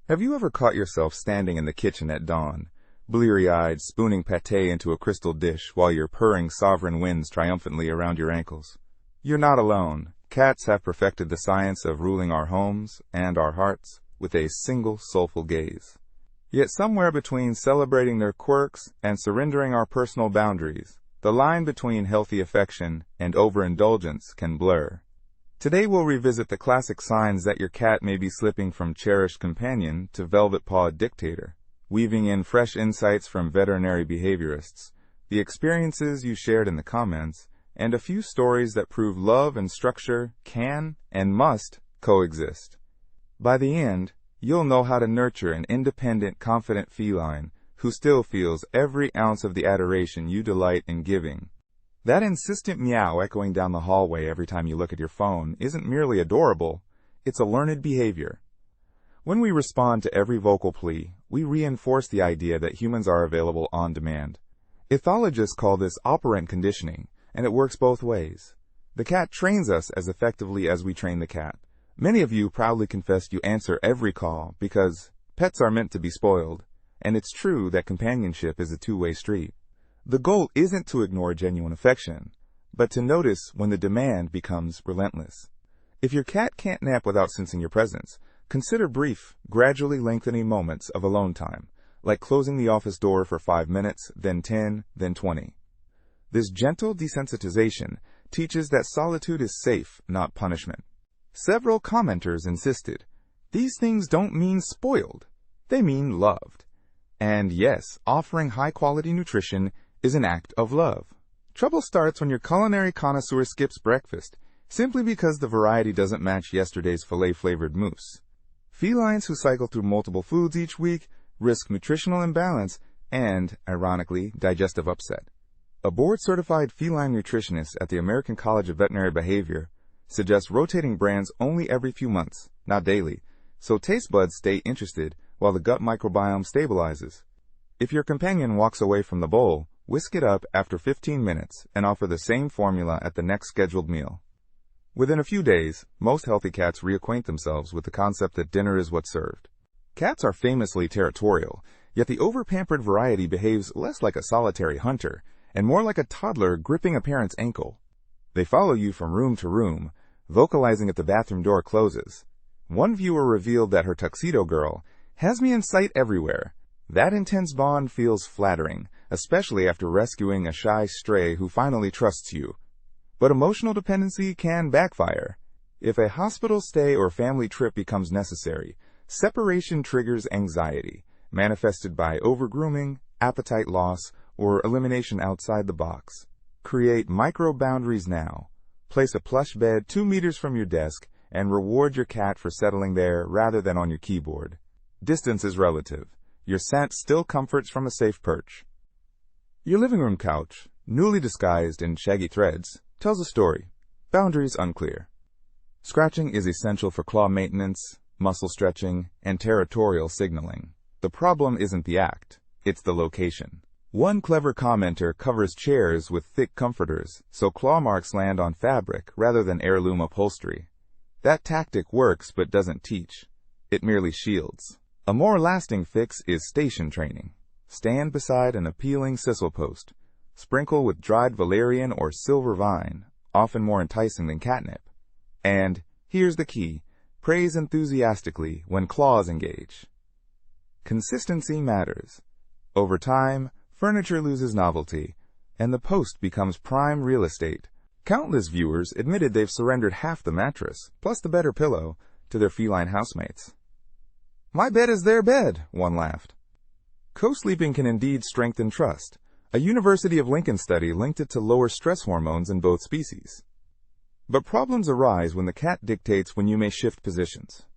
Have you ever caught yourself standing in the kitchen at dawn, bleary-eyed, spooning pâté into a crystal dish while your purring sovereign winds triumphantly around your ankles? You're not alone. Cats have perfected the science of ruling our homes and our hearts with a single soulful gaze. Yet somewhere between celebrating their quirks and surrendering our personal boundaries, the line between healthy affection and overindulgence can blur. Today we'll revisit the classic signs that your cat may be slipping from cherished companion to velvet-pawed dictator, weaving in fresh insights from veterinary behaviorists, the experiences you shared in the comments, and a few stories that prove love and structure can and must coexist. By the end, you'll know how to nurture an independent, confident feline who still feels every ounce of the adoration you delight in giving. That insistent meow echoing down the hallway every time you look at your phone isn't merely adorable, it's a learned behavior. When we respond to every vocal plea, we reinforce the idea that humans are available on demand. Ethologists call this operant conditioning, and it works both ways. The cat trains us as effectively as we train the cat. Many of you proudly confess you answer every call because pets are meant to be spoiled, and it's true that companionship is a two-way street. The goal isn't to ignore genuine affection, but to notice when the demand becomes relentless. If your cat can't nap without sensing your presence, consider brief, gradually lengthening moments of alone time, like closing the office door for 5 minutes, then 10, then 20. This gentle desensitization teaches that solitude is safe, not punishment. Several commenters insisted, these things don't mean spoiled, they mean loved. And yes, offering high-quality nutrition is an act of love. Trouble starts when your culinary connoisseur skips breakfast, simply because the variety doesn't match yesterday's filet-flavored mousse. Felines who cycle through multiple foods each week risk nutritional imbalance and, ironically, digestive upset. A board-certified feline nutritionist at the American College of Veterinary Behavior suggests rotating brands only every few months, not daily, so taste buds stay interested while the gut microbiome stabilizes. If your companion walks away from the bowl, whisk it up after 15 minutes and offer the same formula at the next scheduled meal. Within a few days, most healthy cats reacquaint themselves with the concept that dinner is what's served. Cats are famously territorial, yet the over-pampered variety behaves less like a solitary hunter and more like a toddler gripping a parent's ankle. They follow you from room to room, vocalizing if the bathroom door closes. One viewer revealed that her tuxedo girl has me in sight everywhere. That intense bond feels flattering, especially after rescuing a shy stray who finally trusts you. But emotional dependency can backfire. If a hospital stay or family trip becomes necessary, separation triggers anxiety, manifested by over-grooming, appetite loss, or elimination outside the box. Create micro-boundaries now. Place a plush bed 2 meters from your desk and reward your cat for settling there rather than on your keyboard. Distance is relative. Your scent still comforts from a safe perch. Your living room couch, newly disguised in shaggy threads, tells a story. Boundaries unclear. Scratching is essential for claw maintenance, muscle stretching, and territorial signaling. The problem isn't the act, it's the location. One clever commenter covers chairs with thick comforters, so claw marks land on fabric rather than heirloom upholstery. That tactic works but doesn't teach. It merely shields. A more lasting fix is station training. Stand beside an appealing sisal post. Sprinkle with dried valerian or silver vine, often more enticing than catnip. And, here's the key, praise enthusiastically when claws engage. Consistency matters. Over time, furniture loses novelty, and the post becomes prime real estate. Countless viewers admitted they've surrendered half the mattress, plus the better pillow, to their feline housemates. My bed is their bed, one laughed. Co-sleeping can indeed strengthen trust. A University of Lincoln study linked it to lower stress hormones in both species. But problems arise when the cat dictates when you may shift positions.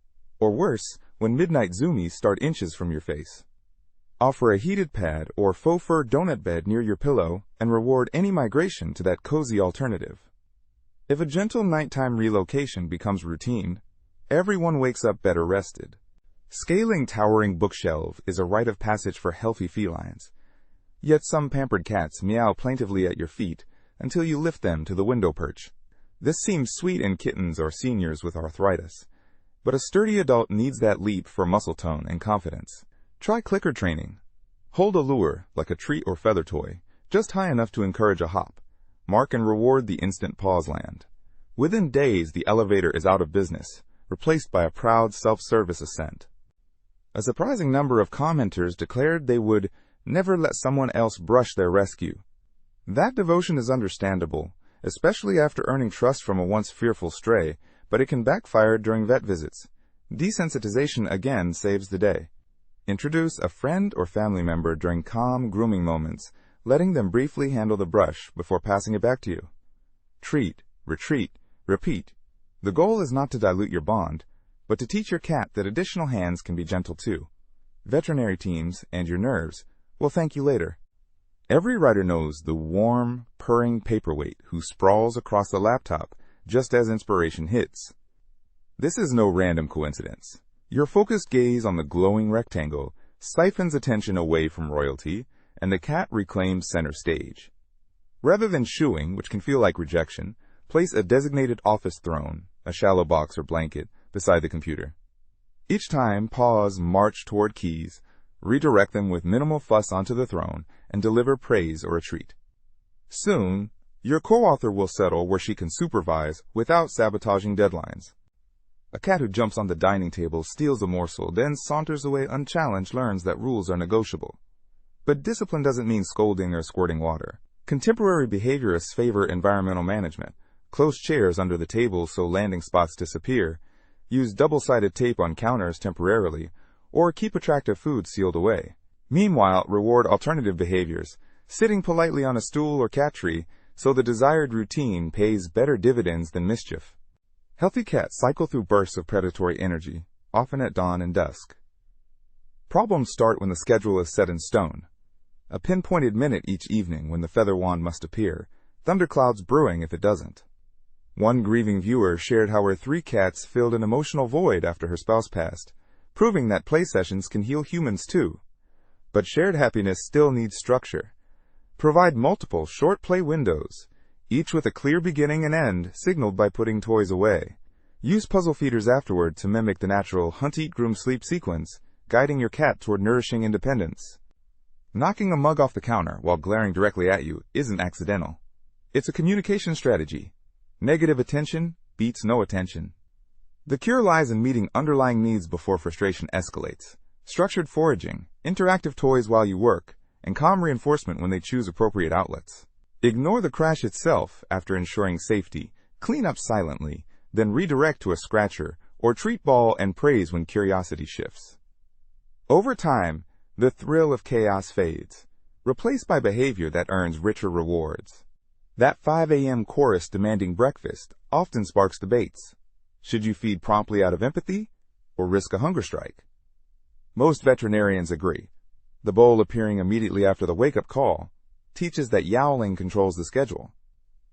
Or worse, when midnight zoomies start inches from your face. Offer a heated pad or faux fur donut bed near your pillow and reward any migration to that cozy alternative. If a gentle nighttime relocation becomes routine, everyone wakes up better rested. Scaling towering bookshelves is a rite of passage for healthy felines. Yet some pampered cats meow plaintively at your feet until you lift them to the window perch. This seems sweet in kittens or seniors with arthritis. But a sturdy adult needs that leap for muscle tone and confidence. Try clicker training. Hold a lure, like a treat or feather toy, just high enough to encourage a hop. Mark and reward the instant pause land. Within days, the elevator is out of business, replaced by a proud self-service ascent. A surprising number of commenters declared they would never let someone else brush their rescue. That devotion is understandable, especially after earning trust from a once fearful stray, but it can backfire during vet visits. Desensitization again saves the day. Introduce a friend or family member during calm grooming moments, letting them briefly handle the brush before passing it back to you. Treat, retreat, repeat. The goal is not to dilute your bond, but to teach your cat that additional hands can be gentle too. Veterinary teams and your nerves will thank you later. Every writer knows the warm, purring paperweight who sprawls across the laptop just as inspiration hits. This is no random coincidence. Your focused gaze on the glowing rectangle siphons attention away from royalty, and the cat reclaims center stage. Rather than shooing, which can feel like rejection, place a designated office throne, a shallow box or blanket, beside the computer. Each time, pause, march toward keys, redirect them with minimal fuss onto the throne, and deliver praise or a treat. Soon, your co-author will settle where she can supervise without sabotaging deadlines. A cat who jumps on the dining table, steals a morsel, then saunters away unchallenged learns that rules are negotiable. But discipline doesn't mean scolding or squirting water. Contemporary behaviorists favor environmental management. Close chairs under the table so landing spots disappear. Use double-sided tape on counters temporarily, or keep attractive food sealed away. Meanwhile, reward alternative behaviors, sitting politely on a stool or cat tree, so the desired routine pays better dividends than mischief. Healthy cats cycle through bursts of predatory energy, often at dawn and dusk. Problems start when the schedule is set in stone. A pinpointed minute each evening when the feather wand must appear, thunderclouds brewing if it doesn't. One grieving viewer shared how her 3 cats filled an emotional void after her spouse passed, proving that play sessions can heal humans too. But shared happiness still needs structure. Provide multiple short play windows, each with a clear beginning and end signaled by putting toys away. Use puzzle feeders afterward to mimic the natural hunt-eat-groom-sleep sequence, guiding your cat toward nourishing independence. Knocking a mug off the counter while glaring directly at you isn't accidental. It's a communication strategy. Negative attention beats no attention. The cure lies in meeting underlying needs before frustration escalates. Structured foraging, interactive toys while you work, and calm reinforcement when they choose appropriate outlets. Ignore the crash itself after ensuring safety, clean up silently, then redirect to a scratcher, or treat ball and praise when curiosity shifts. Over time, the thrill of chaos fades, replaced by behavior that earns richer rewards. That 5 a.m. chorus demanding breakfast often sparks debates. Should you feed promptly out of empathy, or risk a hunger strike? Most veterinarians agree. The bowl appearing immediately after the wake-up call teaches that yowling controls the schedule.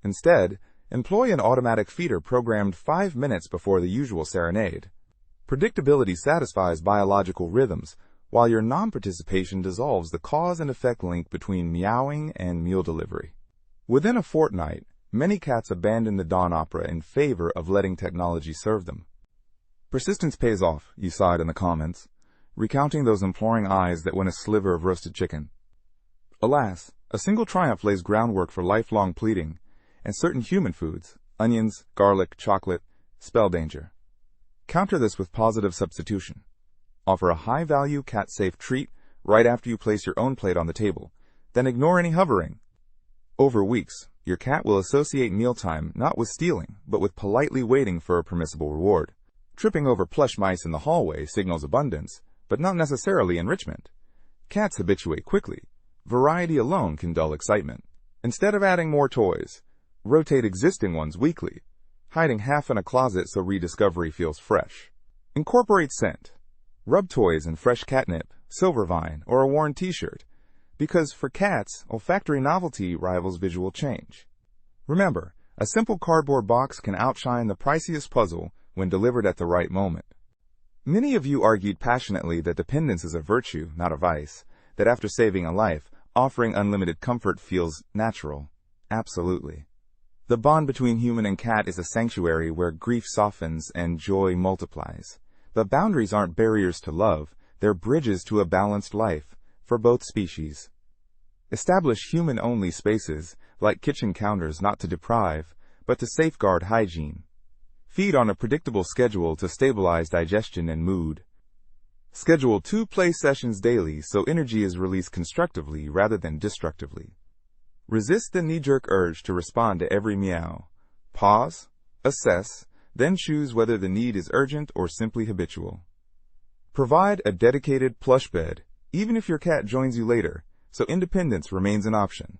Instead, employ an automatic feeder programmed 5 minutes before the usual serenade. Predictability satisfies biological rhythms, while your non-participation dissolves the cause and effect link between meowing and meal delivery. Within a fortnight, many cats abandon the dawn opera in favor of letting technology serve them. Persistence pays off, you sighed in the comments, recounting those imploring eyes that win a sliver of roasted chicken. Alas, a single triumph lays groundwork for lifelong pleading, and certain human foods, onions, garlic, chocolate, spell danger. Counter this with positive substitution. Offer a high-value, cat-safe treat right after you place your own plate on the table, then ignore any hovering. Over weeks, your cat will associate mealtime not with stealing, but with politely waiting for a permissible reward. Tripping over plush mice in the hallway signals abundance, but not necessarily enrichment. Cats habituate quickly. Variety alone can dull excitement. Instead of adding more toys, rotate existing ones weekly, hiding half in a closet so rediscovery feels fresh. Incorporate scent. Rub toys in fresh catnip, silver vine, or a worn t-shirt, because for cats, olfactory novelty rivals visual change. Remember, a simple cardboard box can outshine the priciest puzzle when delivered at the right moment. Many of you argued passionately that dependence is a virtue, not a vice, that after saving a life, offering unlimited comfort feels natural. Absolutely. The bond between human and cat is a sanctuary where grief softens and joy multiplies. But boundaries aren't barriers to love, they're bridges to a balanced life for both species. Establish human-only spaces, like kitchen counters, not to deprive, but to safeguard hygiene. Feed on a predictable schedule to stabilize digestion and mood. Schedule 2 play sessions daily so energy is released constructively rather than destructively. Resist the knee-jerk urge to respond to every meow. Pause, assess, then choose whether the need is urgent or simply habitual. Provide a dedicated plush bed, even if your cat joins you later, so independence remains an option.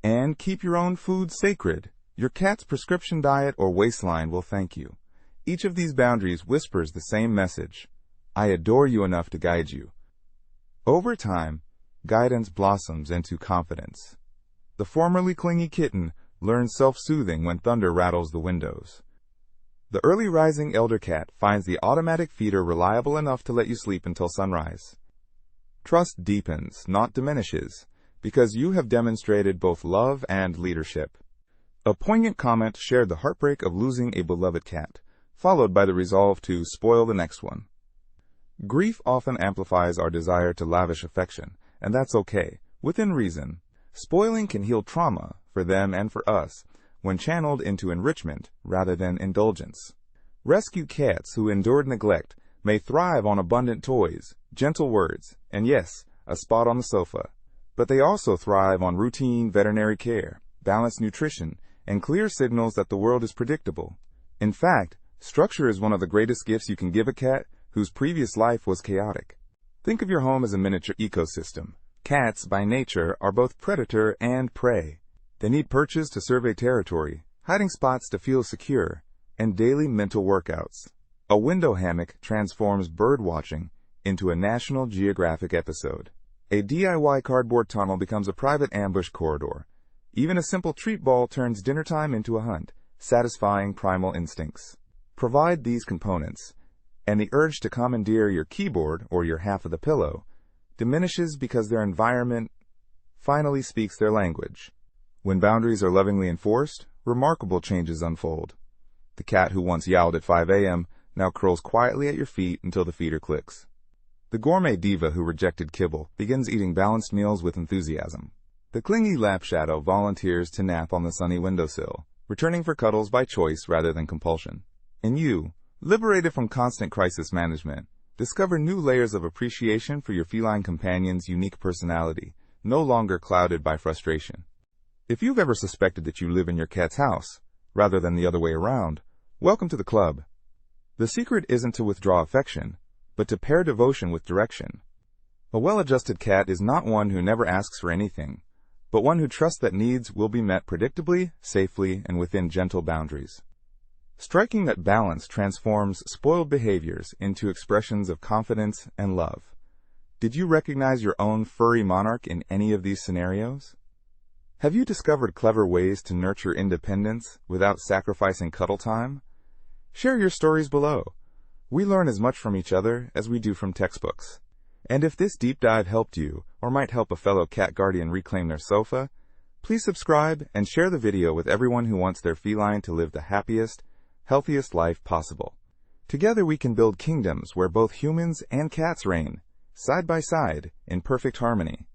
And keep your own food sacred. Your cat's prescription diet or waistline will thank you. Each of these boundaries whispers the same message: I adore you enough to guide you. Over time, guidance blossoms into confidence. The formerly clingy kitten learns self-soothing when thunder rattles the windows. The early rising elder cat finds the automatic feeder reliable enough to let you sleep until sunrise. Trust deepens, not diminishes, because you have demonstrated both love and leadership. A poignant comment shared the heartbreak of losing a beloved cat, followed by the resolve to spoil the next one. Grief often amplifies our desire to lavish affection, and that's okay, within reason. Spoiling can heal trauma, for them and for us, when channeled into enrichment rather than indulgence. Rescue cats who endured neglect may thrive on abundant toys, gentle words, and yes, a spot on the sofa. But they also thrive on routine veterinary care, balanced nutrition, and clear signals that the world is predictable. In fact, structure is one of the greatest gifts you can give a cat whose previous life was chaotic. Think of your home as a miniature ecosystem. Cats, by nature, are both predator and prey. They need perches to survey territory, hiding spots to feel secure, and daily mental workouts. A window hammock transforms bird watching into a National Geographic episode. A DIY cardboard tunnel becomes a private ambush corridor. Even a simple treat ball turns dinner time into a hunt, satisfying primal instincts. Provide these components, and the urge to commandeer your keyboard or your half of the pillow diminishes because their environment finally speaks their language. When boundaries are lovingly enforced, remarkable changes unfold. The cat who once yowled at 5 a.m. now curls quietly at your feet until the feeder clicks. The gourmet diva who rejected kibble begins eating balanced meals with enthusiasm. The clingy lap shadow volunteers to nap on the sunny windowsill, returning for cuddles by choice rather than compulsion. And you, liberated from constant crisis management, discover new layers of appreciation for your feline companion's unique personality, no longer clouded by frustration. If you've ever suspected that you live in your cat's house, rather than the other way around, welcome to the club. The secret isn't to withdraw affection, but to pair devotion with direction. A well-adjusted cat is not one who never asks for anything, but one who trusts that needs will be met predictably, safely, and within gentle boundaries. Striking that balance transforms spoiled behaviors into expressions of confidence and love. Did you recognize your own furry monarch in any of these scenarios? Have you discovered clever ways to nurture independence without sacrificing cuddle time? Share your stories below. We learn as much from each other as we do from textbooks. And if this deep dive helped you, or might help a fellow cat guardian reclaim their sofa, please subscribe and share the video with everyone who wants their feline to live the happiest, healthiest life possible. Together we can build kingdoms where both humans and cats reign, side by side, in perfect harmony.